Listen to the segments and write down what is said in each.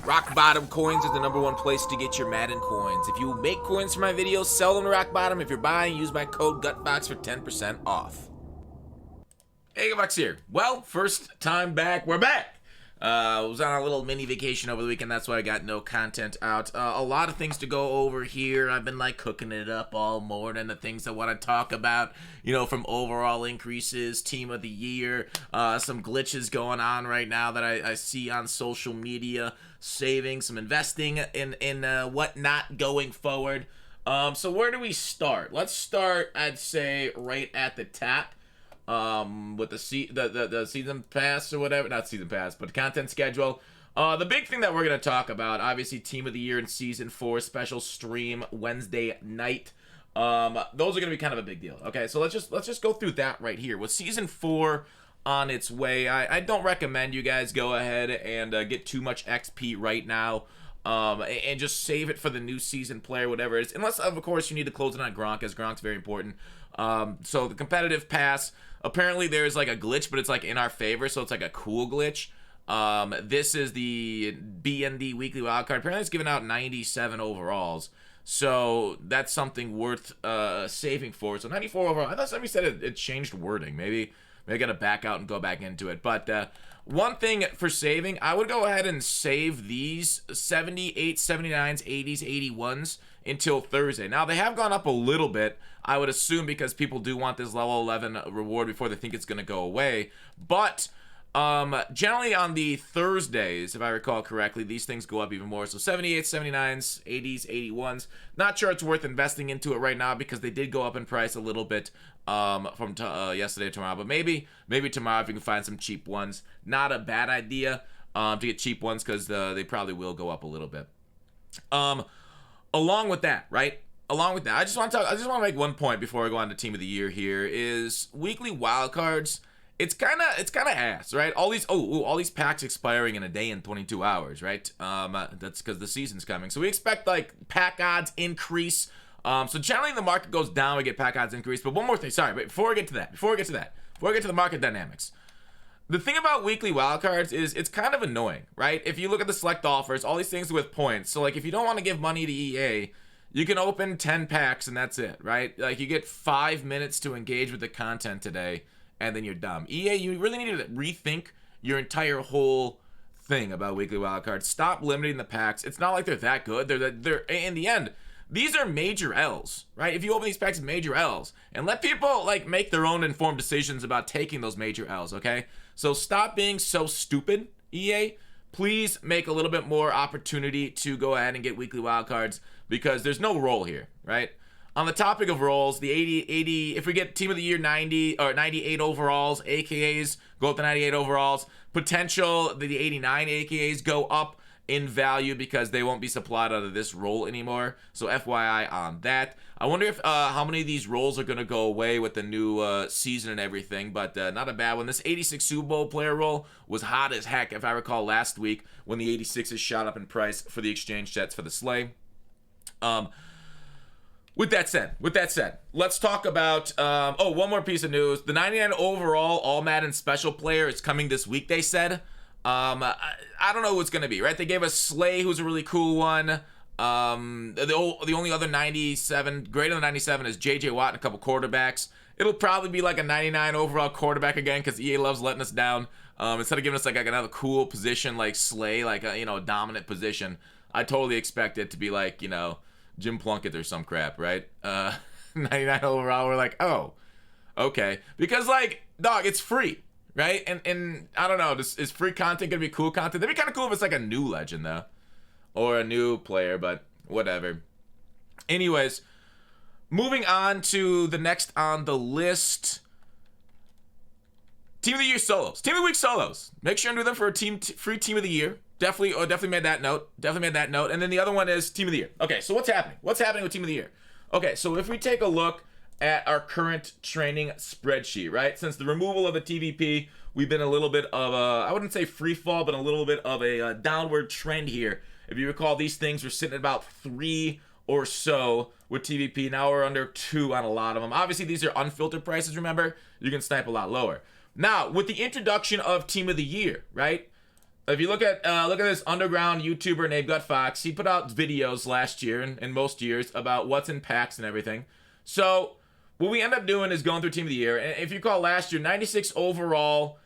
Rock Bottom Coins is the #1 place to get your Madden coins. If you make coins for my videos, sell them to Rock Bottom. If you're buying, use my code GUTBOX for 10% off. Hey, GUTBOX here. Well, first time back. We're back. I was on a little mini vacation over the weekend. That's why I got no content out. A lot of things to go over here. I've been like cooking it up all morning. The things I want to talk about, you know, from overall increases, team of the year, some glitches going on right now that I see on social media, saving, some investing in whatnot going forward. So where do we start? Let's start, I'd say, right at the top. With the season pass or whatever, not season pass, but content schedule. The big thing that we're going to talk about, obviously, team of the year in season 4, special stream Wednesday night. Those are going to be kind of a big deal. Okay, so let's just go through that right here. With season 4 on its way, I don't recommend you guys go ahead and get too much XP right now. And just save it for the new season player, whatever it is. Unless, of course, you need to close it on Gronk, as Gronk's very important. So the competitive pass, apparently there's like a glitch, but it's like in our favor, so it's like a cool glitch. This is the BND weekly wildcard. Apparently it's giving out 97 overalls. So that's something worth saving for. So 94 overall. I thought somebody said it changed wording. Maybe I gotta back out and go back into it. But one thing for saving, I would go ahead and save these 78, 79s, 80s, 81s until Thursday. Now, they have gone up a little bit, I would assume, because people do want this level 11 reward before they think it's going to go away. But generally on the Thursdays, if I recall correctly, these things go up even more. So 78s, 79s, 80s, 81s. Not sure it's worth investing into it right now because they did go up in price a little bit from yesterday to tomorrow. But maybe tomorrow if you can find some cheap ones. Not a bad idea to get cheap ones because they probably will go up a little bit. Along with that, right? Along with that, I just want to make one point before I go on to team of the year here is weekly wildcards. It's kind of ass, right? All these packs expiring in a day and 22 hours, right? That's because the season's coming. So we expect like pack odds increase. So generally the market goes down, we get pack odds increase. But one more thing, sorry, but before I get to the market dynamics. The thing about weekly wildcards is it's kind of annoying, right? If you look at the select offers, all these things with points. So like if you don't want to give money to EA, you can open 10 packs and that's it, right? Like you get 5 minutes to engage with the content today and then you're dumb. EA, you really need to rethink your entire whole thing about weekly wildcards. Stop limiting the packs. It's not like they're that good. They're in the end, these are major L's, right? If you open these packs, major L's, and let people like make their own informed decisions about taking those major L's, okay? So stop being so stupid, EA. Please make a little bit more opportunity to go ahead and get weekly wildcards because there's no roll here, right? On the topic of rolls, the 80, if we get team of the year 90 or 98 overalls, AKAs go up to 98 overalls. Potential, the 89 AKAs go up in value because they won't be supplied out of this roll anymore. So FYI on that. I wonder if how many of these rolls are going to go away with the new season and everything, but not a bad one. This 86 Super Bowl player roll was hot as heck, if I recall, last week when the 86s shot up in price for the exchange sets for the sleigh. With that said, let's talk about, one more piece of news. The 99 overall all-madden special player is coming this week, they said. I don't know who it's going to be, right? They gave us Slay, who's a really cool one. The only other 97, greater than 97 is JJ Watt and a couple quarterbacks. It'll probably be like a 99 overall quarterback again because EA loves letting us down. Instead of giving us like another cool position like Slay, like a, dominant position, I totally expect it to be like, Jim Plunkett or some crap, right? 99 overall, we're like, oh, okay. Because like, dog, it's free. Right? And I don't know, is free content gonna be cool content? That'd be kind of cool if it's like a new legend though. Or a new player, but whatever. Anyways, moving on to the next on the list. Team of the Year solos. Team of the Week solos. Make sure and do them for a free Team of the Year. Definitely made that note. And then the other one is Team of the Year. Okay, so what's happening? What's happening with Team of the Year? Okay, so if we take a look at our current training spreadsheet, right? Since the removal of the TVP, we've been a little bit of a, I wouldn't say free fall, but a little bit of a downward trend here. If you recall, these things were sitting at about 3 or so with TVP. Now we're under 2 on a lot of them. Obviously, these are unfiltered prices, remember? You can snipe a lot lower. Now, with the introduction of Team of the Year, right? if you look at this underground YouTuber named GutFox, he put out videos last year and most years about what's in packs and everything. So what we end up doing is going through Team of the Year. And if you recall last year, 96 overall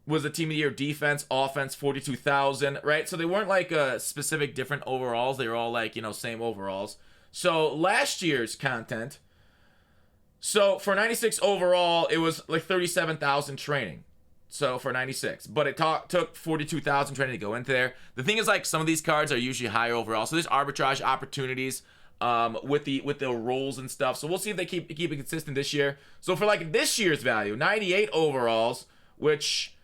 was the Team of the Year defense, offense, 42,000, right? So they weren't like specific different overalls. They were all like, same overalls. So last year's content, so for 96 overall, it was like 37,000 training. So for 96, but it took 42,000 training to go into there. The thing is, like, some of these cards are usually higher overall, so there's arbitrage opportunities with the rolls and stuff. So we'll see if they keep it consistent this year. So for like this year's value, 98 overalls, which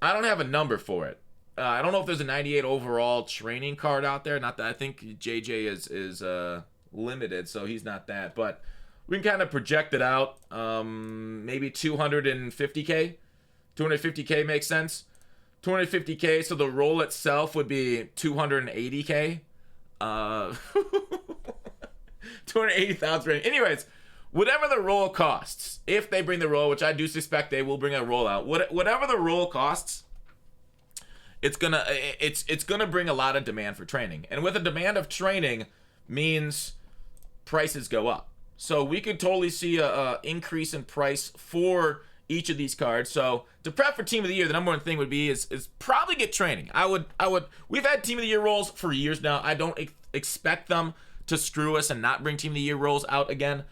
I don't have a number for it. I don't know if there's a 98 overall training card out there. Not that I think JJ is limited, so he's not that. But we can kind of project it out. Maybe 250K. 250K makes sense. 250K, so the roll itself would be 280K. 280,000. Anyways, whatever the roll costs, if they bring the roll, which I do suspect they will bring a roll out, whatever the roll costs, it's gonna bring a lot of demand for training. And with a demand of training means prices go up. So we could totally see a increase in price for each of these cards. So to prep for Team of the Year, the number one thing would be is probably get training. We've had Team of the Year rolls for years now. I don't expect them to screw us and not bring Team of the Year rolls out again.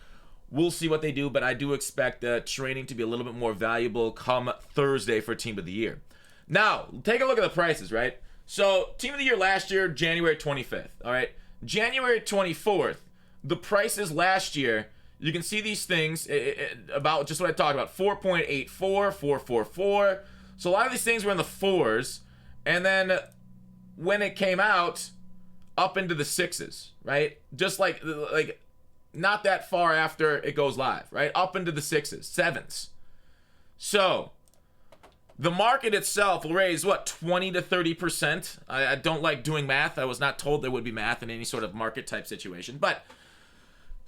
We'll see what they do, but I do expect training to be a little bit more valuable come Thursday for Team of the Year. Now, take a look at the prices, right? So Team of the Year last year, January 25th, all right? January 24th, the prices last year, you can see these things about just what I talked about, 4.84, 444. So a lot of these things were in the fours. And then when it came out, up into the sixes, right? Just like not that far after it goes live, right? Up into the sixes, sevens. So the market itself will raise, 20 to 30%? I don't like doing math. I was not told there would be math in any sort of market type situation. But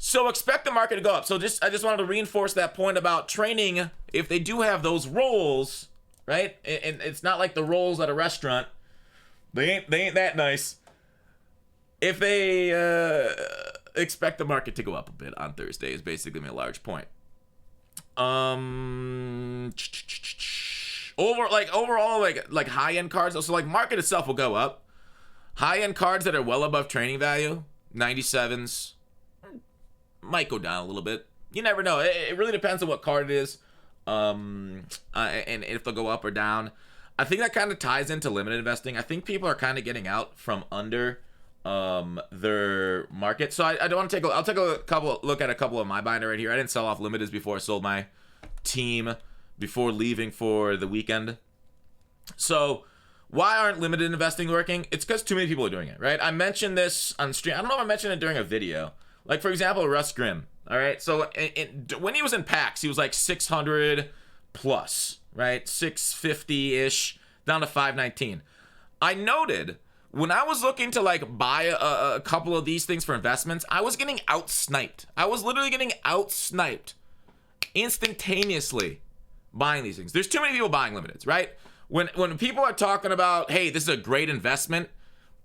so expect the market to go up. So I just wanted to reinforce that point about training. If they do have those rolls, right? And it's not like the rolls at a restaurant. They ain't that nice. If they expect the market to go up a bit on Thursday is basically my large point. Overall, like high-end cards. So like market itself will go up. High-end cards that are well above training value, 97s. Might go down a little bit. You never know. It really depends on what card it is, and if they'll go up or down. I think that kind of ties into limited investing. I think people are kind of getting out from under their market. So I don't want to take. I'll take look at a couple of my binder right here. I didn't sell off limiteds before I sold my team before leaving for the weekend. So why aren't limited investing working? It's because too many people are doing it, right? I mentioned this on stream. I don't know if I mentioned it during a video. Like, for example, Russ Grimm, all right? So when he was in packs, he was like 600 plus, right? 650-ish, down to 519. I noted when I was looking to, like, buy a couple of these things for investments, I was getting out-sniped. I was literally getting out-sniped instantaneously buying these things. There's too many people buying limiteds, right? When people are talking about, hey, this is a great investment,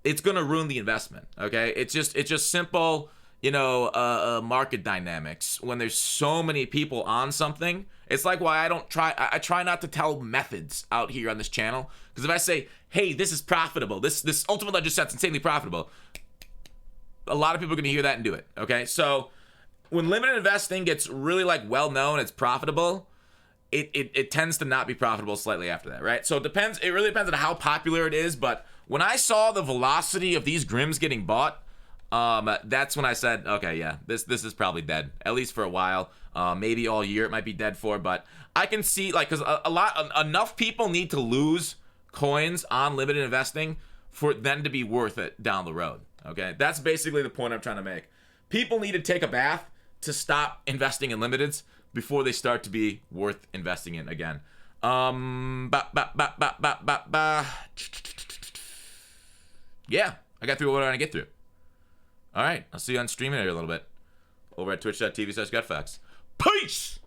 it's going to ruin the investment, okay? It's just simple, market dynamics. When there's so many people on something, it's like why I try not to tell methods out here on this channel. Because if I say, hey, this is profitable, this ultimate ledger set's insanely profitable, a lot of people are going to hear that and do it, okay? So when limited investing gets really like well known, it's profitable, it tends to not be profitable slightly after that, right? So it really depends on how popular it is. But when I saw the velocity of these Grimms getting bought, that's when I said, okay, yeah, this is probably dead, at least for a while. Maybe all year it might be dead for, but I can see, like, because enough people need to lose coins on limited investing for it then to be worth it down the road. Okay, that's basically the point I'm trying to make. People need to take a bath to stop investing in limiteds before they start to be worth investing in again. Yeah, I got through what I want to get through. All right, I'll see you on stream in a little bit over at twitch.tv/gutfacts. Peace!